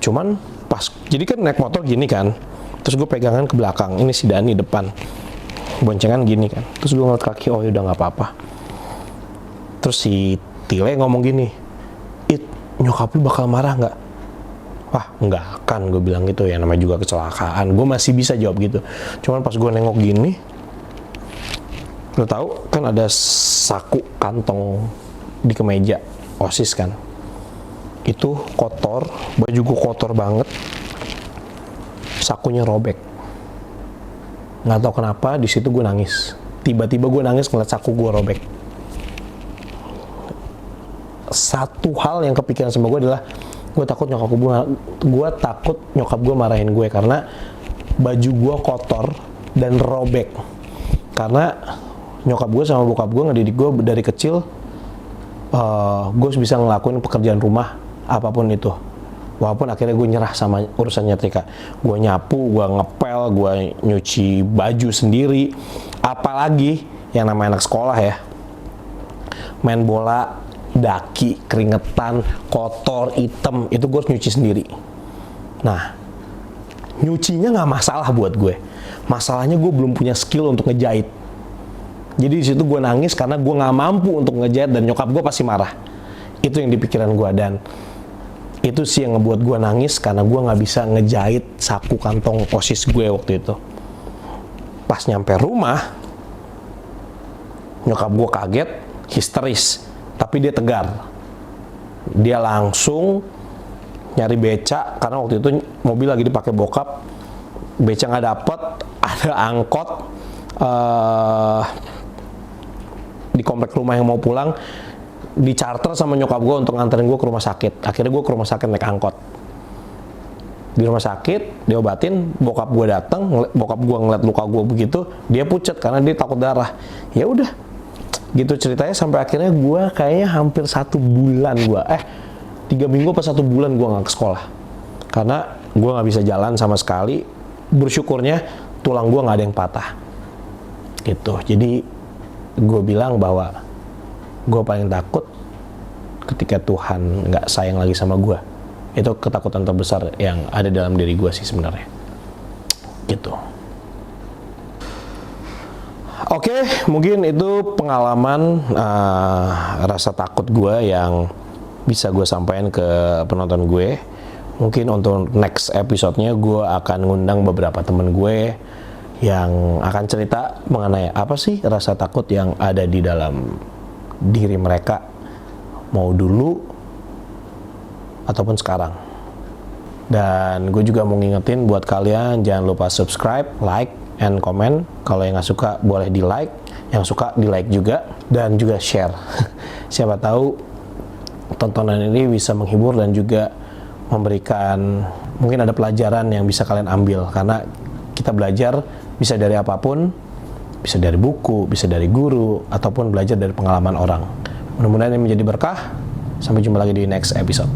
Cuman pas jadi kan naik motor gini kan, terus gue pegangan ke belakang, ini si Dani depan, boncengan gini kan, terus gue ngeliat kaki, oh udah nggak apa-apa. Terus si Tile ngomong gini, nyokap lu bakal marah nggak? Wah nggak akan, gue bilang gitu, ya namanya juga kecelakaan, gue masih bisa jawab gitu. Cuman pas gue nengok gini, lo tahu kan ada saku kantong di kemeja OSIS kan, itu kotor, baju gue kotor banget, sakunya robek. Nggak tahu kenapa di situ gue nangis, tiba-tiba gue nangis ngeliat saku gue robek. Satu hal yang kepikiran sama gue adalah gue takut nyokap gue marahin gue karena baju gue kotor dan robek, karena nyokap gue sama bokap gue ngedidik gue dari kecil, gue bisa ngelakuin pekerjaan rumah apapun itu, walaupun akhirnya gue nyerah sama urusan nyetrika. Gue nyapu, gue ngepel, gue nyuci baju sendiri, apalagi yang namanya anak sekolah ya, main bola, daki, keringetan, kotor, hitam, itu gue harus nyuci sendiri. Nah, nyucinya nggak masalah buat gue. Masalahnya gue belum punya skill untuk ngejahit. Jadi di situ gue nangis karena gue nggak mampu untuk ngejahit, dan nyokap gue pasti marah. Itu yang di pikiran gue, dan itu sih yang ngebuat gue nangis karena gue nggak bisa ngejahit saku kantong OSIS gue waktu itu. Pas nyampe rumah, nyokap gue kaget, histeris. Tapi dia tegar, dia langsung nyari beca, karena waktu itu mobil lagi dipakai bokap, beca nggak dapet, ada angkot di komplek rumah yang mau pulang, di charter sama nyokap gue untuk nganterin gue ke rumah sakit. Akhirnya gue ke rumah sakit naik angkot. Di rumah sakit diobatin, bokap gue datang, bokap gue ngeliat luka gue begitu, dia pucet karena dia takut darah. Ya udah, gitu ceritanya sampai akhirnya gue kayaknya hampir 1 bulan 3 minggu apa 1 bulan gue nggak ke sekolah karena gue nggak bisa jalan sama sekali. Bersyukurnya tulang gue nggak ada yang patah gitu. Jadi gue bilang bahwa gue paling takut ketika Tuhan nggak sayang lagi sama gue. Itu ketakutan terbesar yang ada dalam diri gue sih sebenarnya gitu. Oke, mungkin itu pengalaman rasa takut gue yang bisa gue sampaikan ke penonton gue. Mungkin untuk next episode-nya gue akan ngundang beberapa temen gue yang akan cerita mengenai apa sih rasa takut yang ada di dalam diri mereka, mau dulu ataupun sekarang. Dan gue juga mau ngingetin buat kalian, jangan lupa subscribe, like, and comment. Kalau yang nggak suka boleh di like, yang suka di like juga, dan juga share. Siapa tahu tontonan ini bisa menghibur dan juga memberikan, mungkin ada pelajaran yang bisa kalian ambil, karena kita belajar bisa dari apapun, bisa dari buku, bisa dari guru, ataupun belajar dari pengalaman orang. Mudah-mudahan ini menjadi berkah. Sampai jumpa lagi di next episode.